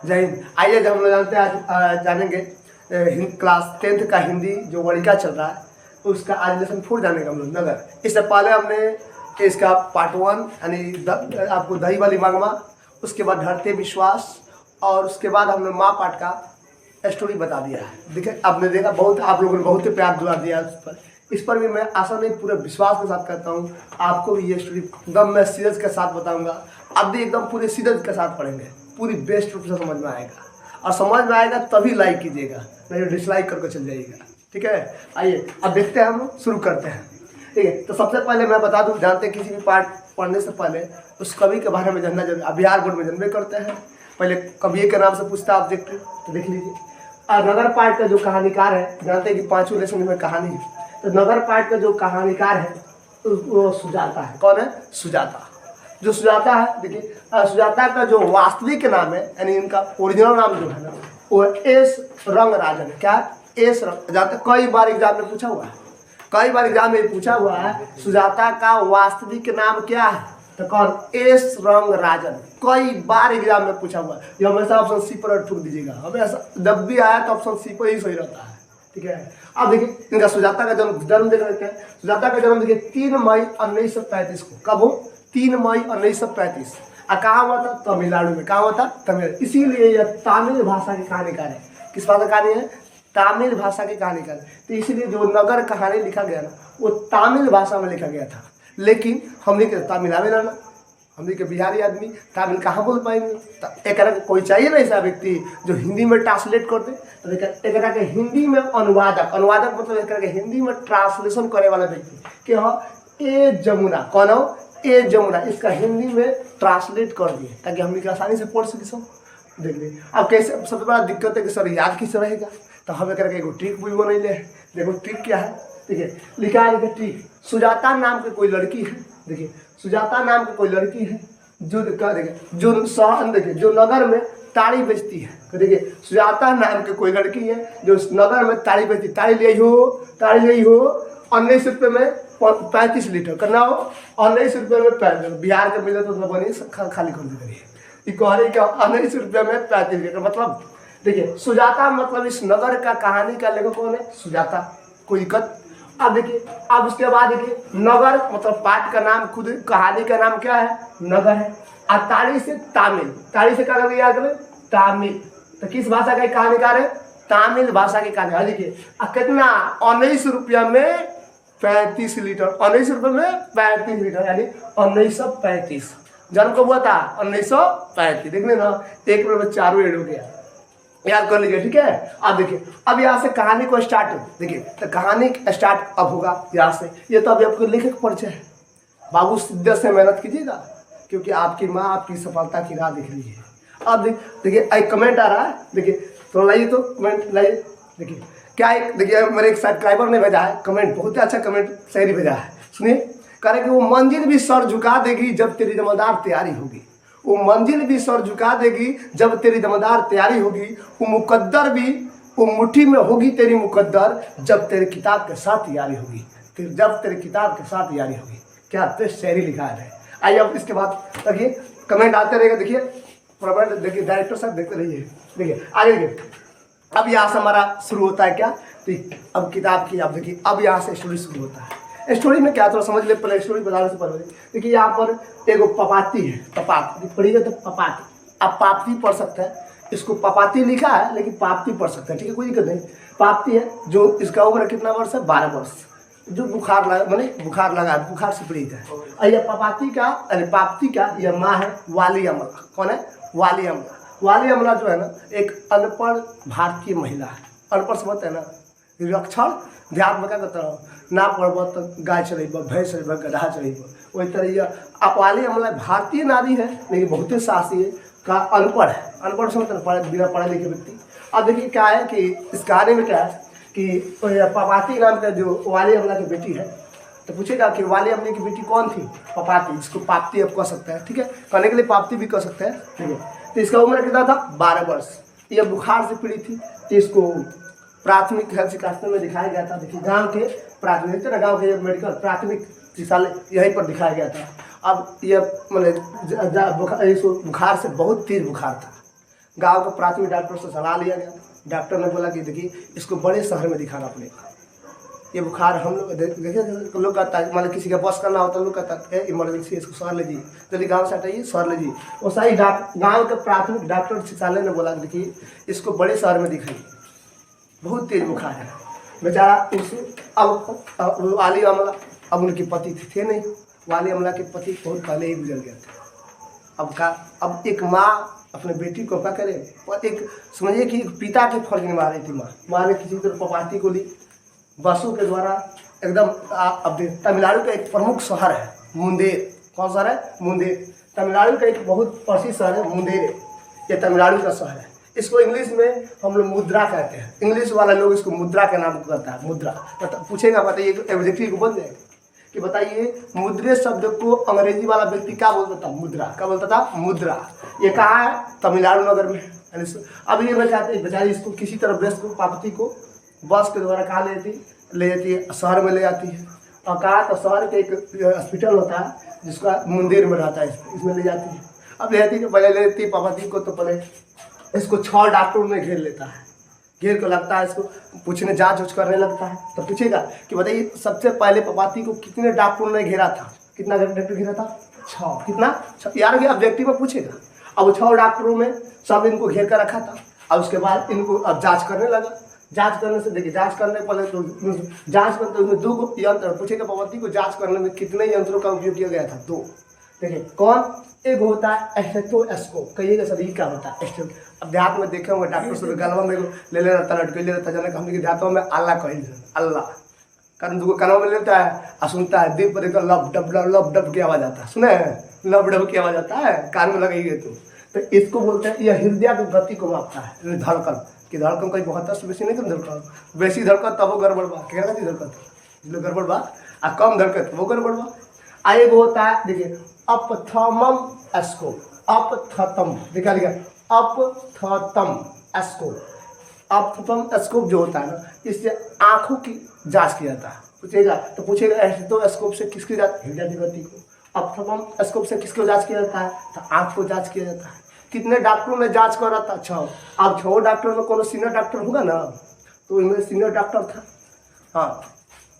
जय हिंद। आइए जब हम लोग जानते हैं आज जानेंगे क्लास 10th का हिंदी जो वर्णिका चल रहा है उसका आज लेसन 4 जानेंगे हम लोग नगर। इससे पहले हमने इसका पार्ट 1 यानी आपको दही वाली मांगमा, उसके बाद ढरते विश्वास और उसके बाद हमने माँ पाठ का स्टोरी बता दिया है। देखिए आपने देखा बहुत आप लोगों ने बहुत ही प्यार दुला दिया इस पर भी मैं आशा नहीं पूरे विश्वास के साथ कहता हूँ आपको भी ये स्टोरी एकदम मैं सीरियस के साथ बताऊँगा। आप भी एकदम पूरे सीरियस के साथ पढ़ेंगे, पूरी बेस्ट रूप से समझ में आएगा और समझ में आएगा तभी लाइक कीजिएगा, नहीं तो डिसलाइक करके चल जाइएगा। ठीक है, आइए अब देखते हैं, हम शुरू करते हैं। ठीक है, तो सबसे पहले मैं बता दूं, जानते हैं किसी भी पाठ पढ़ने से पहले उस कवि के बारे में जानना जरूरी। अब बिहार बोर्ड में जानबे करते हैं, पहले कवि के नाम से पूछता है ऑब्जेक्ट, तो देख लीजिए। और नगर पाठ का जो कहानीकार है, जानते हैं कि 5वें लेसन में कहानी है, तो नगर पाठ का जो कहानीकार है वो सुजाता है। कौन है? सुजाता। जो सुजाता है, देखिए सुजाता का जो वास्तविक नाम है यानी इनका ओरिजिनल नाम जो है ना वो एस रंगराजन। क्या? एस रंग। जाते कई बार एग्जाम में पूछा हुआ है, कई बार एग्जाम में पूछा हुआ है सुजाता का वास्तविक नाम क्या है, तो कौन? एस रंगराजन। कई बार एग्जाम में पूछा हुआ है। ये हमेशा ऑप्शन सी पर ठोक दीजिएगा, हमेशा जब भी आया तो ऑप्शन सी पर ही सही रहता है। ठीक है, अब देखिए इनका सुजाता का जन्म देख लेते हैं। सुजाता का जन्म देखिए 3 मई 1935 को। कब हो? 3 मई 1935। कहाँ हुआ था? तमिलनाडु में। कहाँ हुआ था? तमिलनाडु। इसीलिए यह तमिल भाषा की कहानीकार है। किस भाषा की कहानी है? तमिल भाषा की कहानीकार। तो इसीलिए जो नगर कहानी लिखा गया ना वो तमिल भाषा में लिखा गया था। लेकिन हमने के तमिल आवे ना, हमने के बिहारी आदमी तमिल कहाँ बोल पाएंगे? तो एक कोई चाहिए ना ऐसा व्यक्ति जो हिंदी में ट्रांसलेट कर दे। तो एक के हिंदी में अनुवादक, अनुवादक मतलब एक के हिंदी में ट्रांसलेशन करे वाला व्यक्ति कि हाँ ए जमुना। कौन हो? ए जमुना। इसका हिंदी में ट्रांसलेट कर दिए ताकि हम लोग आसानी से पढ़ सके। सब देख लीजिए। अब कैसे सबसे बड़ा दिक्कत है कि सर याद किस रहेगा, तो हमें करके एगो ट्रिक भी बन ले। देखो ट्रिक क्या है, देखिए लिखा है, देखिए ट्रिक। सुजाता नाम की कोई लड़की है, देखिए सुजाता नाम की कोई लड़की है जो देखिए जो शहर, देखिए जो नगर में ताड़ी बेचती है। तो देखिए सुजाता नाम की कोई लड़की है जो नगर में ताड़ी बेचती। ताड़ी ले हो 19 रुपये में 35 लीटर करना हो, 19 रुपये में 35। बिहार के मिले तो बनी खाली कर दी कह क्या 19 रुपये में 35 लीटर। मतलब देखिए सुजाता मतलब इस नगर का कहानी का लेखक कौन है? सुजाता। कोई दिक्कत? अब देखिए, अब उसके बाद देखिए नगर मतलब पाठ का नाम, खुद कहानी का नाम क्या है? नगर है। और ताड़ी से तामिल, ताड़ी से क्या कर दिया करें? तामिल। तो किस भाषा का कहानीकार है? तमिल भाषा की कहानी। देखिए कितना 19 रुपया में 35 लीटर, 19 रुपये में 35 लीटर यानी 1935। जन्म कब हुआ था? 1935। देखने ना, एक में 4 एड हो गया, याद कर लीजिए। ठीक है, अब देखिए अब यहाँ से कहानी को स्टार्ट, देखिए तो कहानी स्टार्ट अब होगा यहाँ से। ये तो अभी आपको लेखक परिचय है। बाबू शिद्दत से मेहनत कीजिएगा क्योंकि आपकी माँ आपकी सफलता की राह दिख रही है। अब देखिए एक कमेंट आ रहा है, देखिए तो लाइए, तो कमेंट लाइए। देखिए क्या एक, देखिए मेरे एक सब्सक्राइबर ने भेजा है कमेंट, बहुत ही अच्छा कमेंट शायरी भेजा है। सुनिए, कह रहे कि वो मंजिल भी सर झुका देगी जब तेरी दमदार तैयारी होगी। वो मंजिल भी सर झुका देगी जब तेरी दमदार तैयारी होगी। वो मुकद्दर भी, वो मुट्ठी में होगी तेरी मुकद्दर जब तेरे किताब के साथ यारी होगी। फिर जब तेरे किताब के साथ यारी होगी। क्या बेस्ट शायरी लिखा है। आइए अब इसके बाद देखिए कमेंट आते रहेगा। देखिए प्रबंध, देखिए डायरेक्टर साहब देखते रहिए। देखिए आगे देखिए, अब यहाँ से हमारा शुरू होता है क्या? तो अब किताब की, अब देखिए अब यहाँ से स्टोरी शुरू होता है। स्टोरी में क्या थोड़ा समझ ले, पहले स्टोरी बताने से पहले देखिए यहाँ पर एगो पपाती है। पपाती पढ़िएगा तो पपाती, आप पापती पढ़ सकते हैं। इसको पपाती लिखा है लेकिन पापती पढ़ सकते हैं। ठीक है, कोई दिक्कत नहीं। पापती है जो इसका उम्र कितना वर्ष है? 12 वर्ष। जो बुखार लगा, मैंने बुखार लगा, बुखार से पीड़ित है। और यह पपाती का अरे पापती का यह माँ है वाली अमला। कौन है? वाली अमला। वाली अमला जो है ना एक अनपढ़ भारतीय महिला है। अनपढ़ समझते हैं ना, निरक्षर। ध्यान में क्या करता रहो, ना पढ़ब तो गाय चलेब, भैंस चलेब, गधा चलेब। वही तरह यह आप वाली अमला भारतीय नारी है लेकिन बहुत ही साहसी है, का अनपढ़ है। अनपढ़ समझते हैं, बिना पढ़े लिखे व्यक्ति। अब देखिए क्या है कि इस कहानी में क्या है कि पपाती नाम का जो वाली अमला की बेटी है, तो पूछेगा कि वाली अमला की बेटी कौन थी? पपाती, जिसको पापती आप कह सकते हैं। ठीक है, कहने के लिए पापती भी कह सकते हैं। ठीक है, तो इसका उम्र कितना था? 12 वर्ष। यह बुखार से पीड़ित थी। तो इसको प्राथमिक हेल्थ चिकित्सालय में दिखाया गया था। देखिए गांव के प्राथमिक, गांव के मेडिकल प्राथमिक चिकित्सालय यहीं पर दिखाया गया था। अब यह मतलब बुखार से बहुत तेज बुखार था, गांव के प्राथमिक डॉक्टर से सलाह लिया गया। डॉक्टर ने बोला कि देखिए इसको बड़े शहर में दिखाना पड़ेगा, ये बुखार हम लोग देखिए लोग कहता है, मतलब किसी का बस करना होता है लोग कहता है इमरजेंसी इसको शहर ले जाइए, जल्दी गाँव से हटाइए शहर ले जाइए। वो सही गाँव के प्राथमिक डॉक्टर चिकित्सालय ने बोला देखिए इसको बड़े शहर में दिखाइए, बहुत तेज बुखार है। बेचारा उस अब वाली अमला, अब उनके पति थे नहीं, वाली अमला के पति बहुत पहले ही गुजर गए थे। अब एक माँ अपने बेटी को क्या करे, और एक समझिए कि पिता के फर्ज निभा रही थी माँ ने किसी तरह पपाती को ली बसों के द्वारा एकदम। अब तमिलनाडु का एक प्रमुख शहर है मुंदेर, कौन शहर है? मुंदेर। तमिलनाडु का एक बहुत प्रसिद्ध शहर है मुंदेर, ये तमिलनाडु का शहर है। इसको इंग्लिश में हम लोग मुद्रा कहते हैं, इंग्लिश वाला लोग इसको मुद्रा का नाम करता है, मुद्रा। पूछेगा बताइए एग्जैक्टली को बोल देगा कि बताइए मुद्रे शब्द को अंग्रेजी वाला व्यक्ति क्या बोलता था? मुद्रा। क्या बोलता था? मुद्रा। ये कहाँ है? तमिलनाडु नगर में। अब ये बेचारी इसको किसी तरह ब्रेस्ट को पापती को बस के द्वारा कहाँ ले जाती है? शहर में ले जाती है। और कहा तो शहर के एक हॉस्पिटल होता है जिसका मुंदेर में रहता है, इसमें ले जाती है। अब ले जाती है, पहले ले लेती है पापती को, तो पहले इसको 6 डॉक्टरों में घेर लेता है, घेर को लगता है इसको पूछने, जांच करने लगता है। तो पूछेगा कि बताइए सबसे पहले पपाती को कितने डॉक्टरों ने घेरा था? कितना डॉक्टर घेरा था? 6। कितना? 6 यार ये ऑब्जेक्टिव में पूछेगा। अब 6 डॉक्टरों में सब इनको घेर कर रखा था। और उसके बाद इनको अब जांच करने लगा। जांच करने से देखिए, जांच करने पहले तो जांच करते उसमें 2 यंत्र पूछेगा, पपाती को जाँच करने में कितने यंत्रों का उपयोग किया गया था? 2। देखिए कौन? एक होता है स्टेथोस्कोप, कहिएगा सर ये क्या होता है? अब देहात में देखे होंगे डॉक्टर सब गलवा में ले लेता, लटके ले लेता, जाने हमने देहातों में अल्लाह कही अल्लाह कारण दूसरे कनवा में लेता है और सुनता है, दीप पर लब डब की आवाज़ आता है, सुने हैं लब डब की आवाज़ आता है, कान में लगाइए तो इसको बोलते हैं, यह हृदय की गति को मापता है, धड़कन की धड़कन कहीं 72 से बेसी नहीं, कम धड़कन बेसी धड़कन तब वो गड़बड़ बा, क्या कहती धड़कन गड़बड़ बा, और कम धड़कन वो गड़बड़ बा। आगे होता है देखिए अपथर्मम स्कोप, अपथर्मम देखा अपथर्मम स्कोप। अपथर्मम स्कोप जो होता है ना, इससे आँखों की जांच किया जाता है। पूछेगा तो पूछेगा तो स्कोप से किसकी जांच? हृदय की गति को। अपथर्मम स्कोप से किसको जांच किया जाता है? तो आँख को जांच किया जाता है। कितने डॉक्टरों ने जांच करा था? 6। अब 6 डॉक्टरों में कोनो सीनियर डॉक्टर होगा ना, तो इनमें सीनियर डॉक्टर था। हाँ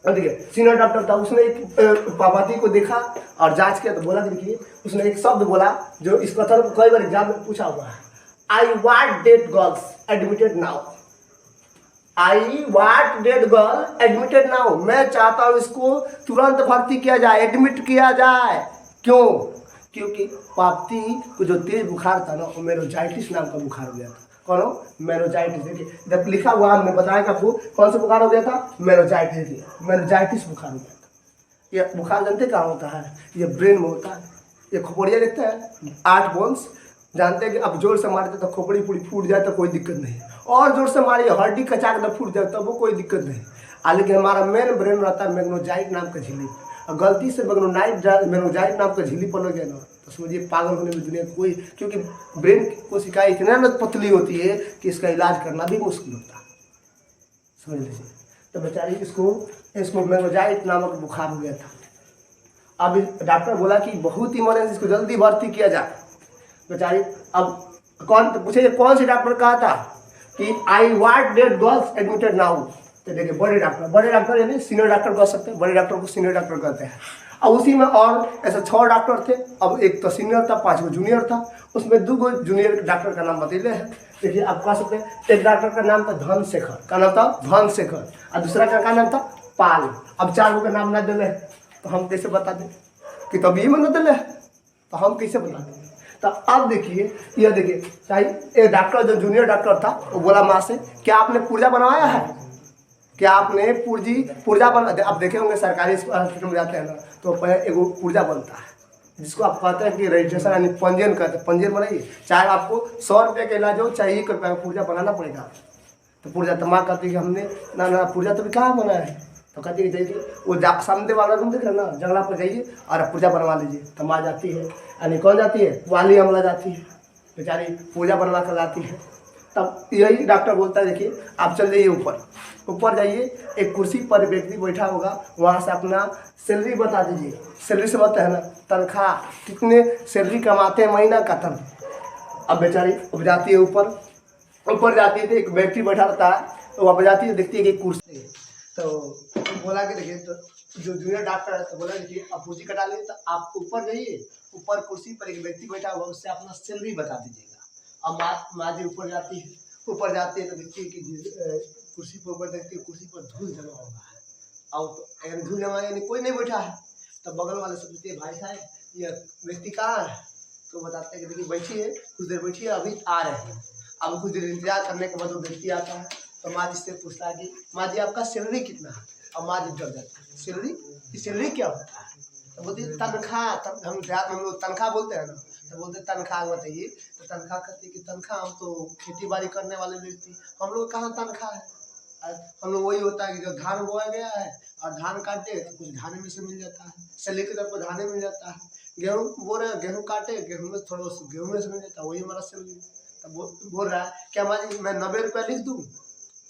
देखिए सीनियर डॉक्टर था, उसने एक पापाती को देखा और जांच किया तो बोला, देखिए उसने एक शब्द बोला जो इस कथन को कई बार एग्जाम में पूछा हुआ है, I want dead girls admitted now. I want dead girl admitted now, मैं चाहता हूँ इसको तुरंत भर्ती किया जाए, एडमिट किया जाए। क्यों? क्योंकि पापती को जो तेज बुखार था ना, वो मेनिंजाइटिस नाम का बुखार हो गया था। कौन हो? मेनिंजाइटिस। देखिए जब लिखा हुआ हमने बताया आपको कौन सा बुखार हो गया था? मेनिंजाइटिस। मेनिंजाइटिस बुखार हो गया था। ये बुखार जानते कहाँ होता है? ये ब्रेन में होता है। ये खोपड़िया देखते हैं 8 बोन्स, जानते हैं कि अब जोर से मारते तो खोपड़ी पूरी फूट जाए तो कोई दिक्कत नहीं, और जोर से मारिए हड्डी कचाक तो फूट जाए तब वो कोई दिक्कत नहीं। लेकिन हमारा मेन ब्रेन रहता है मेनिंजाइट नाम का झिल्ली, और गलती से मेनिंजाइट नाम का झिल्ली पर लग गया ना तो समझिए पागल होने में दुनिया कोई, क्योंकि ब्रेन की कोशिकाएं इतना न पतली होती है कि इसका इलाज करना भी मुश्किल होता है, समझ लीजिए। तो बेचारी इसको मेनिंजाइट नामक बुखार हो गया था। अब डॉक्टर बोला कि बहुत इमरजेंसी, इसको जल्दी भर्ती किया जाए। बेचारी अब कौन तो पूछे कौन से डॉक्टर कहा था कि I want dead girls admitted now? तो देखिए बड़े डॉक्टर यानी सीनियर डॉक्टर कह सकते हैं, बड़े डॉक्टर को सीनियर डॉक्टर कहते हैं। अब उसी में और ऐसे 6 डॉक्टर थे। अब एक तो सीनियर था, 5 गो जूनियर था, उसमें 2 जूनियर डॉक्टर का नाम बतैले हैं। देखिए आप कह सकते हैं एक डॉक्टर का नाम था धनशेखर, का नाम था धनशेखर, और दूसरा का नाम था पाल। अब 4 गो का नाम ना दिले तो हम कैसे बता दें कि तब ये न दिले तो हम कैसे बता देंगे? तो अब देखिए यह देखिए एक डॉक्टर जो जूनियर डॉक्टर था वो बोला माँ से, क्या आपने पुर्जा बनवाया है? क्या आपने पुर्जा बना? अब देखे होंगे सरकारी हॉस्पिटल में जाते हैं ना तो पहले एगो पुर्जा बनता है जिसको आप कहते हैं कि रजिस्ट्रेशन यानी पंजीयन कहते हैं। पंजीयन बनाइए, चाहे आपको 100 रुपये का इलाज हो चाहे 1 रुपये का पुर्जा बनाना पड़ेगा। तो पुर्जा तो माँ कहती है कि हमने ना पुर्जा तो भी कहाँ बना है, तो कहती है जाइए वो सामने वाला रूम देख रहे ना जंगला पर जाइए और पुर्जा बनवा लीजिए। तो माँ जाती है, यानी कौन जाती है? वाली अमला जाती है, बेचारी पूजा बनवा कर लाती है। तब यही डॉक्टर बोलता है देखिए आप चल जाइए ऊपर जाइए, एक कुर्सी पर व्यक्ति बैठा होगा, वहाँ से अपना सैलरी बता दीजिए। सैलरी से बताते हैं ना तनख्वाह, कितने सैलरी कमाते हैं महीना का, अब बेचारी अब जाती है ऊपर, ऊपर जाती है तो एक व्यक्ति बैठा रहता है, तो वहाँ पर जाती है, देखती है कि कुर्सी है। तो बोला कि देखिए, तो जो जूनियर डॉक्टर है तो बोला देखिए आप पूंजी कटा लिए, तो आप ऊपर जाइए, ऊपर कुर्सी पर एक व्यक्ति बैठा हुआ, उससे अपना सैलरी बता दीजिएगा। अब माँ जी ऊपर जाती है, ऊपर जाती है तो देखती है कि कुर्सी पर ऊपर देखती है, कुर्सी पर धूल जमा हुआ है। अब अगर धूल जमा यानी कोई नहीं बैठा है, तब बगल वाले से पूछते हैं भाई साहब ये व्यक्ति कहाँ है, तो बताते हैं कि देखिए बैठी है, कुछ देर बैठी है, अभी आ रहे हैं। अब कुछ देर इंतजार करने के बाद वो व्यक्ति आता है, तो माँ जी से पूछता है कि माँ जी आपका सैलरी कितना है। अब माँ जी डर जाती है, सैलरी क्या होता है, तो बोलती है तनख्वाह, हम देहात में हम लोग तनख्वाह बोलते हैं ना, तो बोलते तनख्वाह बताइए, तो तनख्वाह कहती है कि तनख्वाह हम तो खेती बाड़ी करने वाले व्यक्ति, हम लोग कहाँ तनख्वाह है, हम लोग वही होता है कि जब धान बोया गया है और धान काटे तो कुछ धाने में से मिल जाता है, सैलरी के तौर पर धाने मिल जाता है, गेहूँ बो रहे गेहूँ काटे, गेहूँ में थोड़ा गेहूँ में से मिल जाता है, वही हमारा सैलरी। तब बोल रहा है क्या माँ जी मैं 90 रुपया लिख दूँ,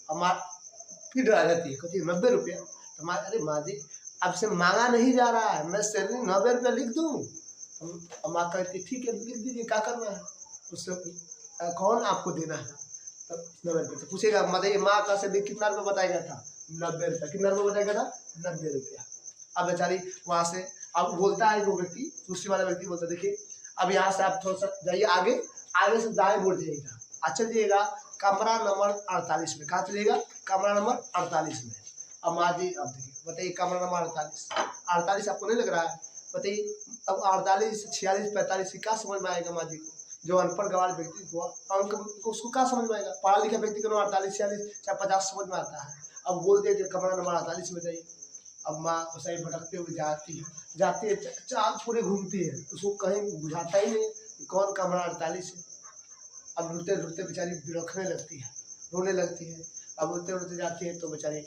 हमारा फिर डरा जाती है, कहती है 90 रुपया, तो माँ अरे माँ जी आपसे मांगा नहीं जा रहा है, मैं सैलरी 90 रुपया लिख दूँ। माँ कहती ठीक है लिख दीजिए, क्या करना है उससे, कौन आपको देना है, तब 90 रुपये। तो पूछेगा बताइए माँ का सैलरी कितना रुपये बताया गया था, 90 रुपया, कितना रुपये बताया गया था, 90 रुपया। अब बेचारी वहाँ से अब बोलता है वो व्यक्ति, दूसरी वाला व्यक्ति बोलता है देखिए अब यहाँ से आप थोड़ा सा जाइए आगे, आगे से दाएं मुड़ जाइएगा, अच्छा जाइएगा कमरा नंबर 48 में, कहाँ चलिएगा, कमरा नंबर 48 में। अब माँ जी अब देखिए बताइए कमरा नंबर 48 आपको नहीं लग रहा है, बताइए अब 48 46 45 क्या समझ में आएगा माँ जी को, जो अनपढ़ गवार व्यक्ति हुआ अंक उसको क्या समझ में आएगा, पढ़ा लिखा व्यक्ति को 48 46 चाहे 50 समझ में आता है। अब बोल दे कमरा नंबर 48 में जाइए। अब माँ उसे भटकते हुए जाती है चाँद पूरे घूमती है, उसको कहीं बुझाता ही नहीं कि कौन कमरा 48 है। अब रुते रुते बेचारी बिलखने लगती है, रोने लगती है। अब रोते रोते जाती है तो बेचारी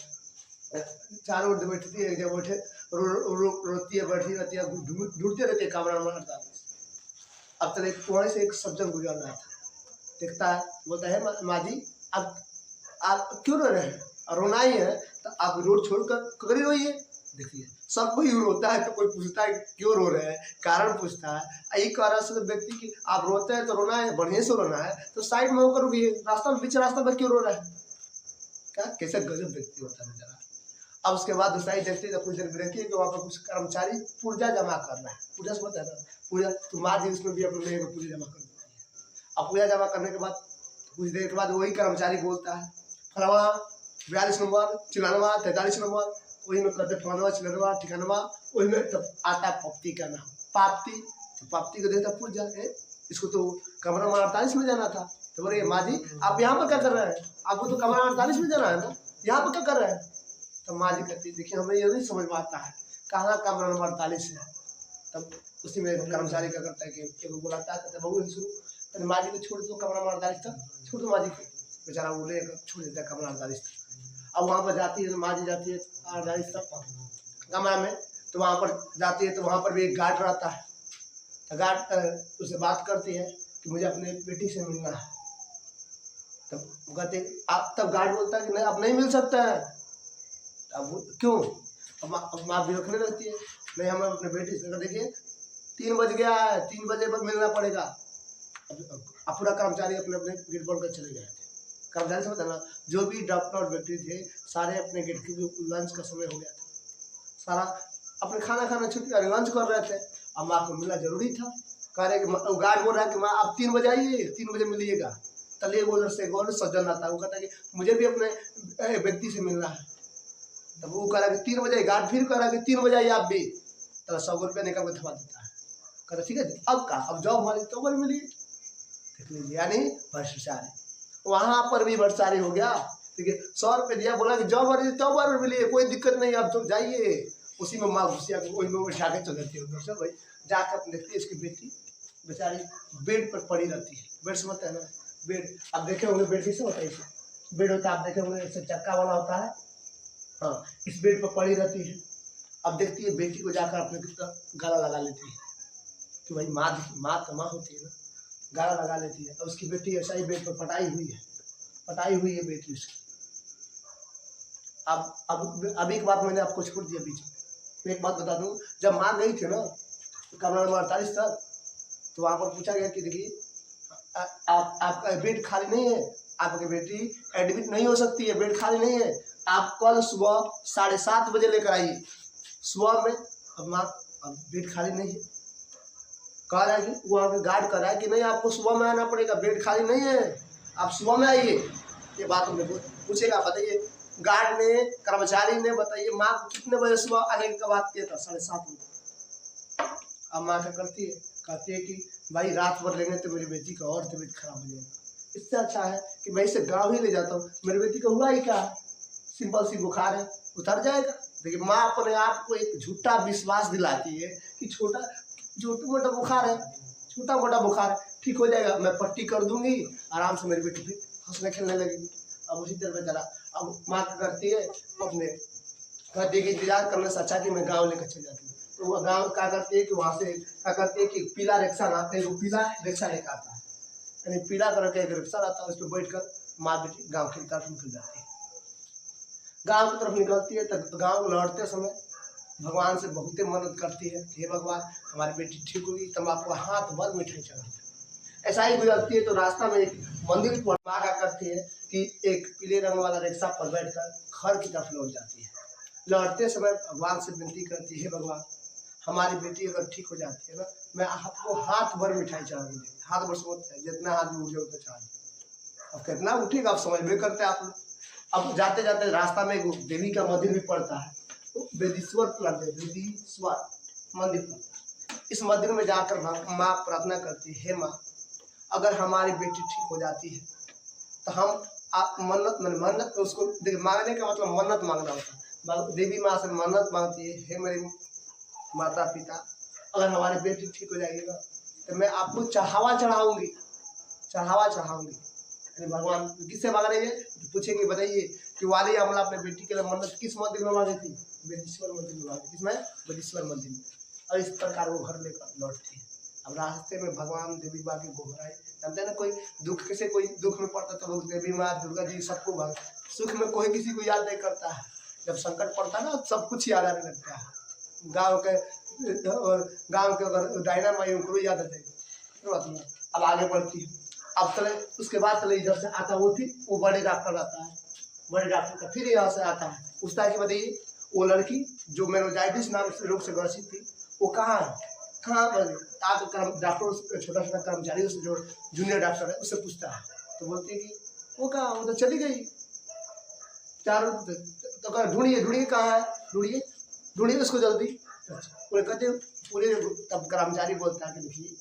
चारों ओर बैठती है, जब बैठे रोती है, बैठी रहती है, ढूंढते रहती है कमरा नंबर 48। अब तक वहीं से एक सज्जन गुजर रहा था, देखता है, बोलता है माँ जी आप क्यों रो रहे हैं, रोना ही है तो आप रोड छोड़कर कभी रोइए। देखिए सब कोई रोता है तो कोई पूछता है क्यों रो रहे हैं, कारण पूछता है, एक कारण से व्यक्ति की आप रोते हैं तो रोना है, बढ़िया से रोना है तो साइड में होकर रुकिए, रास्ता में बीच रास्ता में क्यों रो रहे हैं, क्या कैसे गजब व्यक्ति होता है बेचारा। अब उसके बाद दूसरा ही देखते कुछ देर देखिए तो वहाँ पर कुछ कर्मचारी पुर्जा जमा कर रहा है, पूजा से होता है ना पूजा, तो माँ जी उसमें भी अपने पूजा जमा कर देती है। अब पूजा जमा करने के बाद कुछ देर के बाद वही कर्मचारी बोलता है फलाना 42 नंबर 94 43 नंबर, वही में करते फलाना चिलनवा ठिकानवा, वही में तब आता पप्ती का नाम पाप्ती, तो पाप्ती को देता पुर्जा है, इसको तो कमरा नंबर 48 में जाना था, तो बोले माँ जी आप यहाँ पर क्या कर रहे हैं, आपको तो कमरा 48 में जाना है ना, यहाँ पर क्या कर रहे हैं। तो माँ जी कहती देखिए हमें ये नहीं समझ में आता है कहाँ कमरा नंबर 48 है। तब उसी में कर्मचारी क्या करता है कि बुलाता है, कहते बहू शुरू, तो माँ जी को छोड़ दो कमरा नंबर 48 तक, छोड़ दो माँ जी को, बेचारा वो ले छोड़ देता है कमरा 48 तक। अब वहाँ पर जाती है तो माँ जी जाती है 48 तक कमरा में, तो वहाँ पर जाती है तो वहाँ पर भी एक गार्ड रहता है, तो गार्ड उससे बात करती है कि मुझे अपने बेटी से मिलना है। तब कहते आप, तब गार्ड बोलता है कि नहीं अब नहीं मिल सकता है। अब क्यों, अब माँ भी रखने लगती है, नहीं हमें अपने बेटी से, देखिए 3 बज गया है, 3 बजे पर मिलना पड़ेगा। अब पूरा कर्मचारी अपने अपने गेट बंद कर चले गए थे, कर्मचारी समझता ना, जो भी डॉक्टर और व्यक्ति थे सारे अपने गेट की, लंच का समय हो गया था, सारा अपने खाना खाना छुट्टी लंच कर रहे थे। अब माँ को मिलना जरूरी था, कह रहे कि गार्ड बोल रहा है कि माँ आप 3 बजे आइए, 3 बजे मिलिएगा। तले वो से गौर सज्जन आता है, वो कहता है कि मुझे भी अपने व्यक्ति से मिलना है। तब वो कह रहा है कि 3 बजे, गार्ड फिर कह रहा है कि 3 बजे आइए आप भी, तो 100 रुपया निकल के थमा देता है, कहता ठीक है अब का, अब जाओ हमारी तो बर मिलिए, देख लीजिए, यानी भ्रष्टाचारी वहाँ पर भी भ्रष्टाचारी हो गया। ठीक है 100 रुपये दिया, बोला कि जाओ बर तो बर मिलिए, कोई दिक्कत नहीं आप तो जाइए। उसी में माँ घुसिया वही में उठा के चल जाती है उधर से, भाई जाकर देखती है इसकी बेटी बेचारी बेड पर पड़ी रहती है, बेड समझते हैं ना, बेड अब देखे होंगे बेड कैसे होता है, इसे बेड होता है आप देखे होंगे, इससे चक्का वाला होता है, हाँ इस बेड पर पड़ी रहती है। अब देखती है बेटी को जाकर अपने गला लगा लेती है कि भाई माँ तो माँ होती है ना, गला लगा लेती है। और उसकी बेटी ऐसा ही बेड पर पटाई हुई है बेटी उसकी। अब एक बात मैंने आपको छोड़ दिया बीच में, एक बात बता दूं, जब माँ गई थी ना कमरा नंबर 48 तक, तो वहाँ पर पूछा गया कि देखिए आप आपका बेड खाली नहीं है, आपकी बेटी एडमिट नहीं हो सकती है, बेड खाली नहीं है। आप कल सुबह 7:30 बजे लेकर आइए सुबह में। अब माँ अब बेड खाली नहीं है, कह रहा है कि वहाँ पे गार्ड कर रहा है कि नहीं आपको सुबह में आना पड़ेगा, बेड खाली नहीं है, आप सुबह में आइए। ये बात हमने पूछेगा, बताइए गार्ड ने, कर्मचारी ने, बताइए माँ को कितने बजे सुबह आने का बात किया था? 7:30 बजे। अब माँ क्या करती है, कहती है कि भाई रात भर लेंगे तो मेरी बेटी का और तबीयत खराब हो जाएगा, इससे अच्छा है कि मैं इसे गाँव ही ले जाता हूँ, मेरी बेटी का हुआ ही क्या है, सिंपल सी बुखार है, उतर जाएगा। देखिए माँ अपने आप को एक झूठा विश्वास दिलाती है कि छोटा मोटा बुखार है, छोटा मोटा बुखार है, ठीक हो जाएगा, मैं पट्टी कर दूंगी, आराम से मेरी बेटी फिर हंसने खेलने लगेगी। अब उसी तरह पे चला। अब माँ क्या करती है, अपने कहती है कि इंतजार करने से अच्छा कि मैं गाँव लेकर चल जाती हूँ। तो वह गाँव क्या करती है कि वहाँ से क्या करती है कि पीला रिक्शा आता है, वो पीला रिक्शा लेकर आता है, यानी पीला कलर का एक रिक्शा आता है, उस पर बैठ कर माँ बेटी गाँव की तरफ निकल जाती है। गाँव की तरफ निकलती है तो गाँव लौटते समय भगवान से बहुत मदद करती है, हे भगवान हमारी बेटी ठीक होगी तो हम आपको हाथ भर मिठाई चढ़ाते हैं। ऐसा ही गुजरती है तो रास्ता में एक मंदिर पर माँ क्या करती है कि एक पीले रंग वाला रिक्शा पर बैठकर घर की तरफ लौट जाती है। लौटते समय भगवान से विनती करती है, हे भगवान हमारी बेटी अगर ठीक हो जाती है ना, मैं आपको हाथ भर मिठाई चढ़ाऊंगी, हाथ भर समझते हैं जितना हाथ में मुझे उतना चढ़ा। अब कितना उठेगा आप समझ में करते हैं आप लोग। अब जाते जाते रास्ता में एक देवी का मंदिर भी पड़ता है, तो वेदीश्वर मंदिर पड़ता है। इस मंदिर में जाकर माँ प्रार्थना करती है, हे माँ अगर हमारी बेटी ठीक हो जाती है तो हम आप मन्नत उसको मांगने का मतलब मन्नत मांगना होता है। देवी माँ से मन्नत मांगती है, हे मेरे माता पिता अगर हमारी बेटी ठीक हो जाएगी ना तो मैं आपको चढ़ावा चढ़ाऊंगी। भगवान किससे मांग रही है तो पूछेंगे, बताइए कि वाली अमला अपने बेटी के लिए मन्नत किस मंदिर में मांगी थी? वेदीश्वर मंदिर में मांगी। किसमें? वेदीश्वर मंदिर में। और इस प्रकार वो घर लेकर लौटती है। अब रास्ते में भगवान देवी माँ की गोहराई, जानते हैं ना, कोई दुख से कोई दुख में पड़ता तो लोग देवी माँ दुर्गा जी सबको भाग, सुख में कोई किसी को याद नहीं करता है, जब संकट पड़ता है ना सब कुछ याद आने लगता है। गाँव के अगर डायना माई उनको भी याद आ जाएगी। अब आगे बढ़ती है। अब चले उसके बाद चले इधर से आता वो फिर वो बड़े डॉक्टर आता है, बड़े डॉक्टर का फिर यहाँ से आता है, पूछता है कि बताइए वो लड़की जो मेनिंजाइटिस नाम से रोग से ग्रसित थी वो कहाँ है, कहाँ बने? आप डॉक्टर छोटा कर्मचारी जो जूनियर डॉक्टर है उससे पूछता है, तो बोलती है कि वो कहाँ, वो तो चली गई चारों, तो ढूंढिए कहाँ है, ढूंढिए उसको जल्दी। पूरे कहते पूरे, तब कर्मचारी बोलता है कि देखिए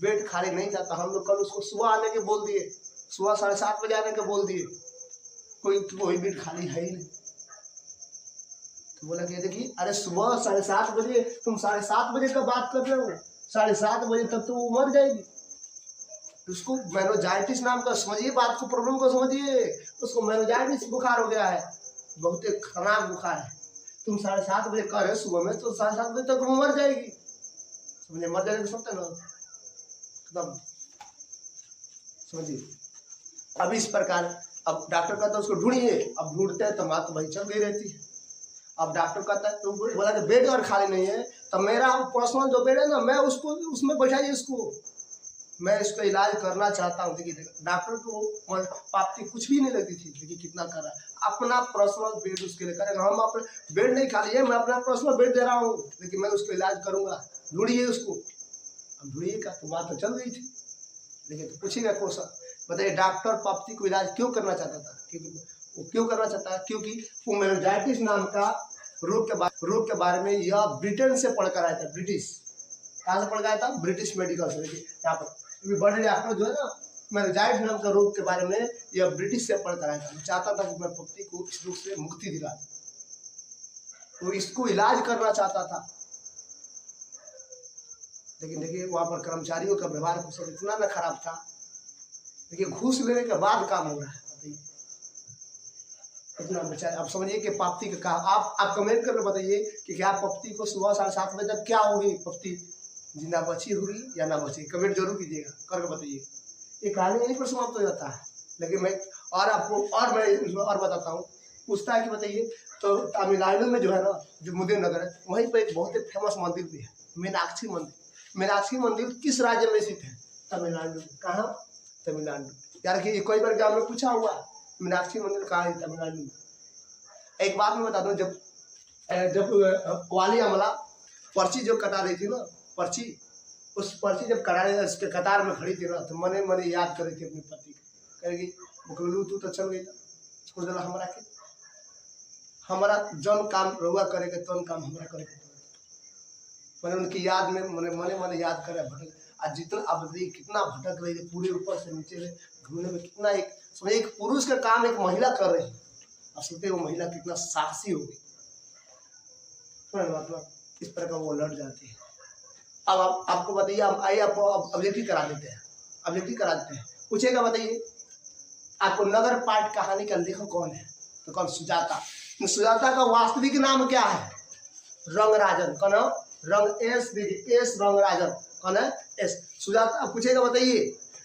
बेड खाली नहीं था तो हम लोग कल उसको सुबह आने के बोल दिए, सुबह 7:30 बजे आने के बोल दिए, कोई बेड खाली है ही नहीं। तो बोला कि देखिए अरे सुबह 7:30 बजे, तुम 7:30 बजे का बात कर रहे हो, 7:30 बजे तक तो वो मर जाएगी। उसको मेनिंजाइटिस नाम का समझिए, बात को प्रॉब्लम को समझिए, उसको मेनिंजाइटिस बुखार हो गया है, बहुत खराब बुखार है। तुम 7:30 बजे कर रहे सुबह में, तो 7:30 बजे तक वो मर जाएगी, समझे? मर जाने को समझते ना एकदम, समझिए। अब इस प्रकार अब डॉक्टर कहता है उसको ढूंढिए, अब ढूंढते हैं तो माँ तो वही चल गई रहती है। अब डॉक्टर कहता है तो बोला कि बेड अगर खाली नहीं है तो मेरा पर्सनल जो बेड है ना, मैं उसको उसमें बैठाइए इसको, मैं इसका इलाज करना चाहता हूँ। देखिए डॉक्टर को पापती कुछ भी नहीं लगती थी, देखिए कितना कर रहा है, अपना पर्सनल बेड उसके लिए करेगा। हम अपने बेड नहीं खाली है, मैं अपना पर्सनल बेड दे रहा हूँ, लेकिन मैं उसको इलाज करूँगा, ढूंढिए उसको। अब ढूंढिए का तो बात तो चल गई थी, देखिए तो पूछेगा क्वेश्चन, बताइए डॉक्टर पापती को इलाज क्यों करना चाहता था? क्योंकि वो क्यों करना चाहता है? क्योंकि वो मेनिंजाइटिस नाम का रोग के बारे में यह ब्रिटेन से पढ़कर आया था, ब्रिटिश, कहाँ से पढ़ गया था? ब्रिटिश मेडिकल से। देखिए यहाँ पर बड़े डॉक्टर जो है ना, मेनिंजाइटिस नाम का रोग के बारे में यह ब्रिटिश से पढ़कर आया था, चाहता था कि मैं पापती को इस रोग से मुक्ति दिला दूं, तो इसको इलाज करना चाहता था। लेकिन देखिए वहाँ पर कर्मचारियों का व्यवहार कुछ इतना ना खराब था, देखिए घूस लेने के बाद काम हो रहा है, बताइए इतना बेचारे। आप समझिए कि पापती का कहा, आप कमेंट करके बताइए कि क्या पापती को सुबह 7:30 बजे तक क्या होगी, पापती जिंदा बची होगी या ना बची, कमेंट जरूर कीजिएगा, करके बताइए। ये कहानी यहीं पर समाप्त हो जाता है, लेकिन मैं और आपको मैं बताता हूँ। पूछता है कि बताइए, तो तमिलनाडु में जो है ना, जो मुदिर नगर है, वहीं पर एक बहुत ही फेमस मंदिर भी है, मीनाक्षी मंदिर। मीनाक्षी मंदिर किस राज्य में स्थित है? तमिलनाडु में। कहाँ? तमिलनाडु। यार कि कोई बार गाँव में पूछा हुआ मीनाक्षी मंदिर कहाँ है? तमिलनाडु में। एक बात मैं बता दूं, जब वाली अमला पर्ची जो कटा रही थी ना, पर्ची, उस पर्ची जब उसके कतार में खड़ी थी ना, तो मने मने याद कर रही थी अपने पति को, कहेगी बुकलू तू तो चल गई छोड़ देला हमारा के, हमारा जौन काम रहुआ करेगा तौन काम हमारा करेगा। मैंने उनकी याद में मने मने याद करे भटक, आज जितना अब कितना भटक रही है पूरे ऊपर से नीचे घूमने में, कितना एक पुरुष का काम एक महिला कर रही है। अब सोचते वो महिला कितना साहसी होगी, मतलब इस तरह का वो लड़ जाती है। अब आपको बताइए, हम आइए आपको ऑब्जेक्टिव करा देते हैं, ऑब्जेक्टिव करा देते हैं। पूछेगा बताइए आपको नगर पाठ कहानी का लेखक कौन है? तो कौन? सुजाता। सुजाता का वास्तविक नाम क्या है? रंगराजन। कौन है? रंग एस, देखिए एस रंगराजन। कौन है? एस। सुजाता। पूछेगा बताइए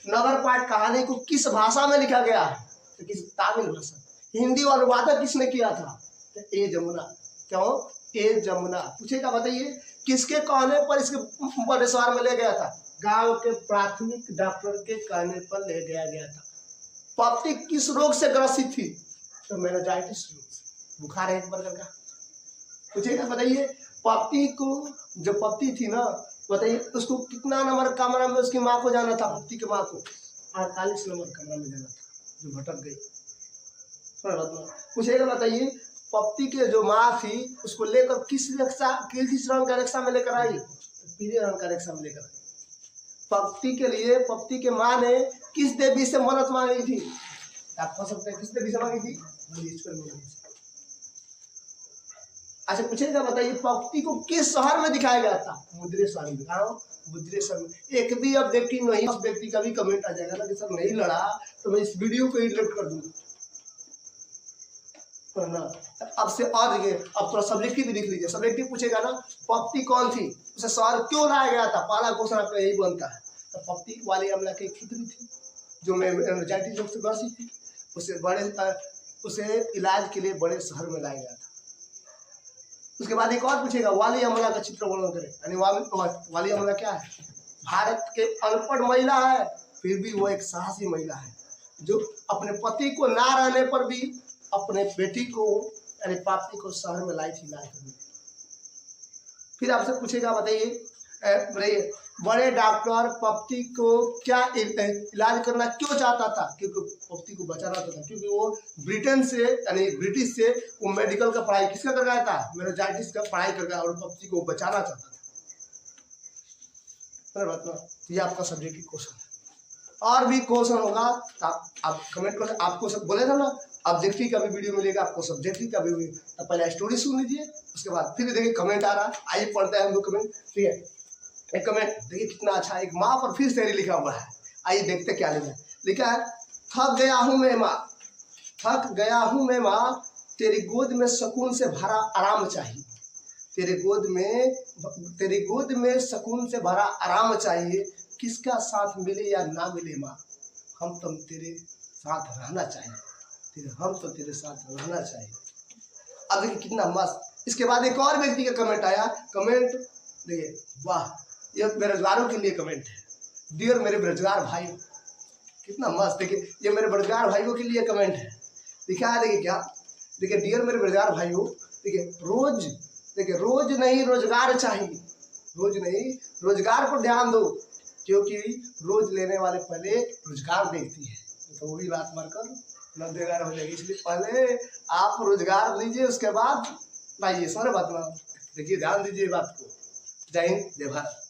नगर पाठ कहानी को किस भाषा में लिखा गया है? तो किस? तमिल भाषा। हिंदी अनुवादक किसने किया था? तो ए जमुना। क्यों? ए जमुना। पूछेगा बताइए किसके कहने पर इसके बड़ेश्वर में ले गया था? गांव के प्राथमिक डॉक्टर के कहने पर ले गया था। पप्ती किस रोग से ग्रसित थी? तो मेनिंजाइटिस रोग से, बुखार है एक प्रकार का। पूछेगा बताइए पप्ती को, जो पप्ती थी ना, बताइए उसको कितना नंबर कमरा में उसकी माँ को जाना था? पप्ती की माँ को 48 नंबर कमरा में जाना था, जो भटक गई। पूछेगा बताइए पप्ती के जो माँ थी उसको लेकर किस रंग का रिक्शा में लेकर आई? पीले रंग का रिक्शा में लेकर आई। पप्ती के लिए पप्ती के माँ ने किस देवी से मदद मांगी थी? आप कह सकते हैं किस देवी से मांगी थी? अच्छा पूछेगा बताइए पप्ती को किस शहर में दिखाया गया था? मुद्रेश्वर में। मुद्रेश्वर में। एक भी अब व्यक्ति नहीं, उस व्यक्ति का भी कमेंट आ जाएगा ना कि सर नहीं लड़ा तो मैं इस वीडियो को ही डिलीट कर दूंगा ना। अब से और देखिए, अब थोड़ा सब्जेक्टिव भी देख लीजिए। सब्जेक्टिव पूछेगा ना पप्ती कौन थी, उसे शहर क्यों लाया गया था? पहला क्वेश्चन आपका यही बनता है। तो पप्ती वाली अमला की खिचड़ी थी जो मेनिंजाइटिस रोग से ग्रसित थी, उसे इलाज के लिए बड़े शहर में लाया गया था। उसके बाद एक और पूछेगा वाली अमला का चित्र वर्णन करें। यानी वाली अमला क्या है? भारत के अनपढ़ महिला है, फिर भी वो एक साहसी महिला है जो अपने पति को ना रहने पर भी अपने बेटी को यानी पापी को शहर में लाई थी इलाज करने। फिर आपसे पूछेगा बताइए बड़े डॉक्टर पप्ती को क्या इलाज करना क्यों चाहता था? क्योंकि पप्ती को बचाना था, क्योंकि वो ब्रिटेन से यानी ब्रिटिश से वो मेडिकल का पढ़ाई किसका कर गया था? मेनिंजाइटिस का पढ़ाई कर गया और पप्ती को बचाना चाहता था। ये आपका सब्जेक्टिव क्वेश्चन है। और भी क्वेश्चन होगा आप कमेंट कर, आपको सब बोले था ना ऑब्जेक्टिव का भी वीडियो मिलेगा, आपको सब्जेक्टिव का भी। तो पहले स्टोरी सुन लीजिए, उसके बाद फिर देखिए कमेंट आ रहा है। आइए पढ़ते हैं हम लोग कमेंट। ठीक है, एक कमेंट देखिए कितना अच्छा, एक माँ पर फिर शेरी लिखा हुआ है। आइए देखते क्या लिखा है। थक गया हूँ मैं माँ, थक गया हूँ मैं माँ, तेरी गोद में सुकून से भरा आराम चाहिए। तेरी गोद में सुकून से भरा आराम चाहिए। किसका साथ मिले या ना मिले माँ, हम तुम तेरे साथ रहना चाहिए। हम तो तेरे साथ रहना चाहिए। अब देखिए कितना मस्त। इसके बाद एक और व्यक्ति का कमेंट आया। कमेंट देखिए, वाह, ये बेरोजगारों के लिए कमेंट है। डियर मेरे बेरोजगार भाई, कितना मस्त। देखिए ये मेरे बेरोजगार भाइयों के लिए कमेंट है। लिखा है देखिए क्या, देखिए डियर मेरे बेरोजगार भाइयों, देखिए रोज नहीं रोजगार चाहिए, रोज नहीं रोजगार पर ध्यान दो, क्योंकि रोज लेने वाले पहले रोजगार देखती है। तो वो भी बात मारकर 90 हो जाएगी, इसलिए पहले आप रोजगार लीजिए, उसके बाद लाइए। सारे बात ना देखिए, ध्यान दीजिए बात को। जय हिंद, जय भारत।